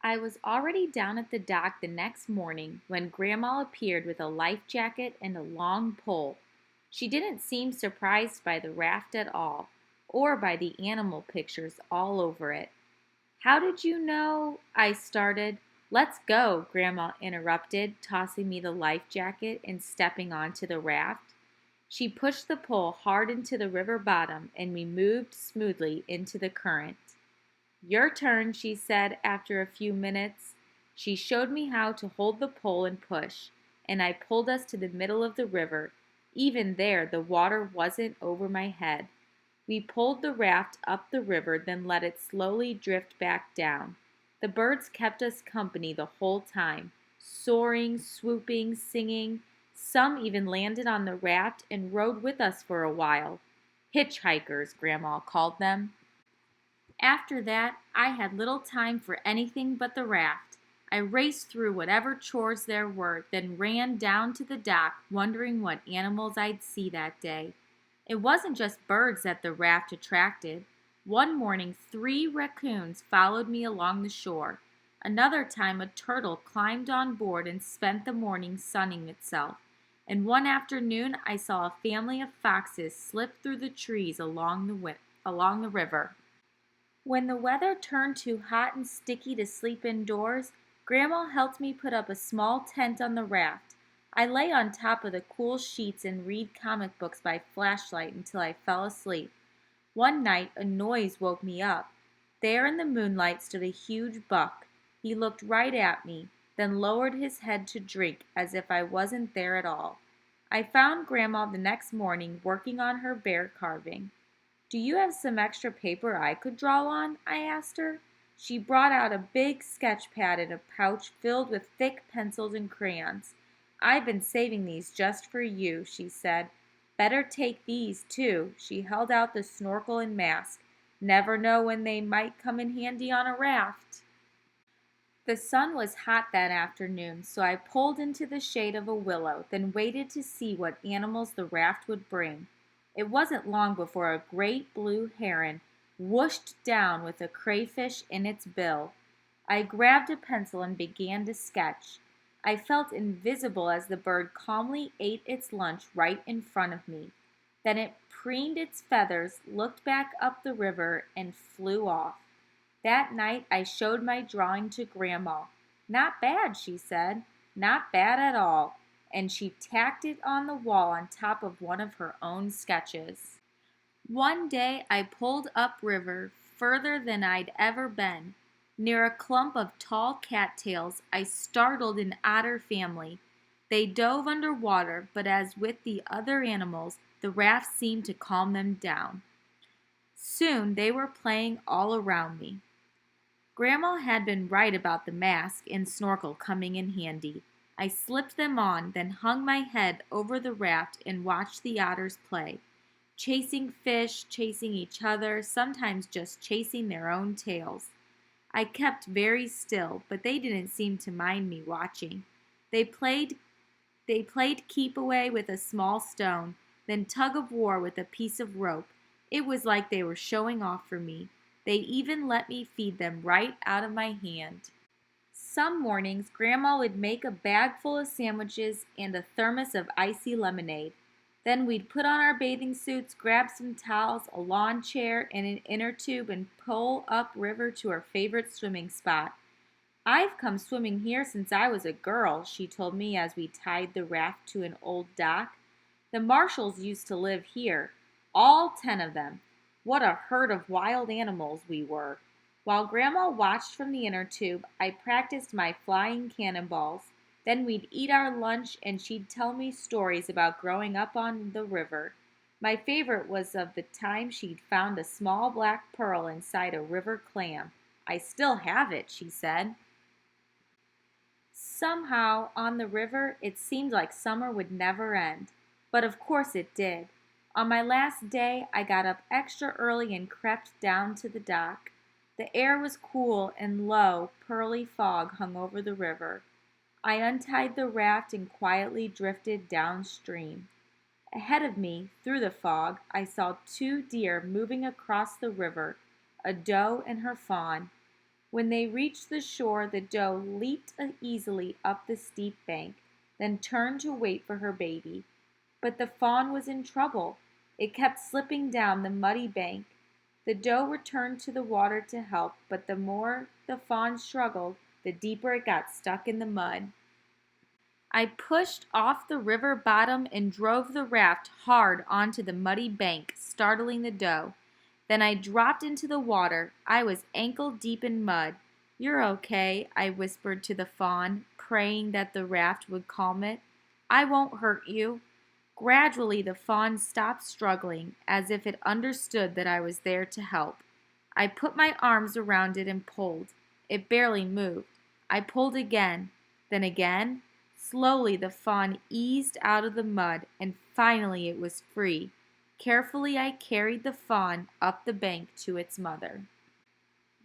I was already down at the dock the next morning when Grandma appeared with a life jacket and a long pole. She didn't seem surprised by the raft at all, or by the animal pictures all over it. "How did you know?" I started. "Let's go," Grandma interrupted, tossing me the life jacket and stepping onto the raft. She pushed the pole hard into the river bottom and we moved smoothly into the current. "Your turn," she said after a few minutes. She showed me how to hold the pole and push, and I pulled us to the middle of the river. Even there, the water wasn't over my head. We pulled the raft up the river, then let it slowly drift back down. The birds kept us company the whole time, soaring, swooping, singing. Some even landed on the raft and rode with us for a while. Hitchhikers, Grandma called them. After that, I had little time for anything but the raft. I raced through whatever chores there were, then ran down to the dock, wondering what animals I'd see that day. It wasn't just birds that the raft attracted. One morning, 3 raccoons followed me along the shore. Another time, a turtle climbed on board and spent the morning sunning itself. And one afternoon, I saw a family of foxes slip through the trees along the river. When the weather turned too hot and sticky to sleep indoors, Grandma helped me put up a small tent on the raft. I lay on top of the cool sheets and read comic books by flashlight until I fell asleep. One night a noise woke me up. There in the moonlight stood a huge buck. He looked right at me, then lowered his head to drink as if I wasn't there at all. I found Grandma the next morning working on her bear carving. "Do you have some extra paper I could draw on?" I asked her. She brought out a big sketch pad and a pouch filled with thick pencils and crayons. "I've been saving these just for you," she said. "Better take these, too." She held out the snorkel and mask. "Never know when they might come in handy on a raft." The sun was hot that afternoon, so I pulled into the shade of a willow, then waited to see what animals the raft would bring. It wasn't long before a great blue heron whooshed down with a crayfish in its bill. I grabbed a pencil and began to sketch. I felt invisible as the bird calmly ate its lunch right in front of me. Then it preened its feathers, looked back up the river, and flew off. That night I showed my drawing to Grandma. "Not bad," she said. "Not bad at all." And she tacked it on the wall on top of one of her own sketches. One day I pulled upriver further than I'd ever been. Near a clump of tall cattails, I startled an otter family. They dove under water, but as with the other animals, the raft seemed to calm them down. Soon they were playing all around me. Grandma had been right about the mask and snorkel coming in handy. I slipped them on, then hung my head over the raft and watched the otters play, chasing fish, chasing each other, sometimes just chasing their own tails. I kept very still, but they didn't seem to mind me watching. They played they played keep away with a small stone, then tug of war with a piece of rope. It was like they were showing off for me. They even let me feed them right out of my hand. Some mornings, Grandma would make a bag full of sandwiches and a thermos of icy lemonade. Then we'd put on our bathing suits, grab some towels, a lawn chair, and an inner tube and pull up river to our favorite swimming spot. "I've come swimming here since I was a girl," she told me as we tied the raft to an old dock. "The Marshalls used to live here, all 10 of them. What a herd of wild animals we were." While Grandma watched from the inner tube, I practiced my flying cannonballs. Then we'd eat our lunch and she'd tell me stories about growing up on the river. My favorite was of the time she'd found a small black pearl inside a river clam. "I still have it," she said. Somehow, on the river, it seemed like summer would never end. But of course it did. On my last day, I got up extra early and crept down to the dock. The air was cool and low, pearly fog hung over the river. I untied the raft and quietly drifted downstream. Ahead of me, through the fog, I saw 2 deer moving across the river, a doe and her fawn. When they reached the shore, the doe leaped easily up the steep bank, then turned to wait for her baby. But the fawn was in trouble. It kept slipping down the muddy bank. The doe returned to the water to help, but the more the fawn struggled, the deeper it got stuck in the mud. I pushed off the river bottom and drove the raft hard onto the muddy bank, startling the doe. Then I dropped into the water. I was ankle deep in mud. "You're okay," I whispered to the fawn, praying that the raft would calm it. "I won't hurt you." Gradually, the fawn stopped struggling, as if it understood that I was there to help. I put my arms around it and pulled. It barely moved. I pulled again, then again. Slowly, the fawn eased out of the mud, and finally it was free. Carefully, I carried the fawn up the bank to its mother.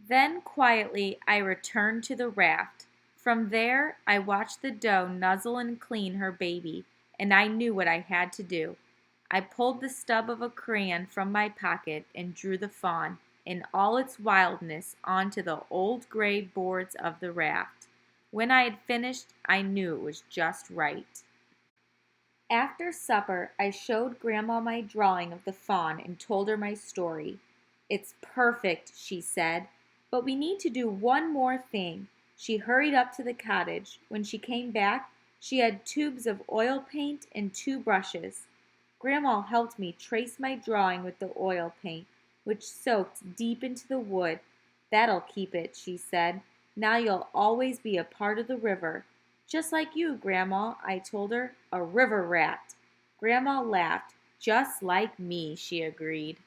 Then quietly I returned to the raft. From there I watched the doe nuzzle and clean her baby, and I knew what I had to do. I pulled the stub of a crayon from my pocket and drew the fawn, in all its wildness, onto the old gray boards of the raft. When I had finished, I knew it was just right. After supper, I showed Grandma my drawing of the fawn and told her my story. "It's perfect," she said, "but we need to do one more thing." She hurried up to the cottage. When she came back, she had tubes of oil paint and two brushes. Grandma helped me trace my drawing with the oil paint, which soaked deep into the wood. "That'll keep it," she said. "Now you'll always be a part of the river." "Just like you, Grandma," I told her, "a river rat." Grandma laughed. "Just like me," she agreed.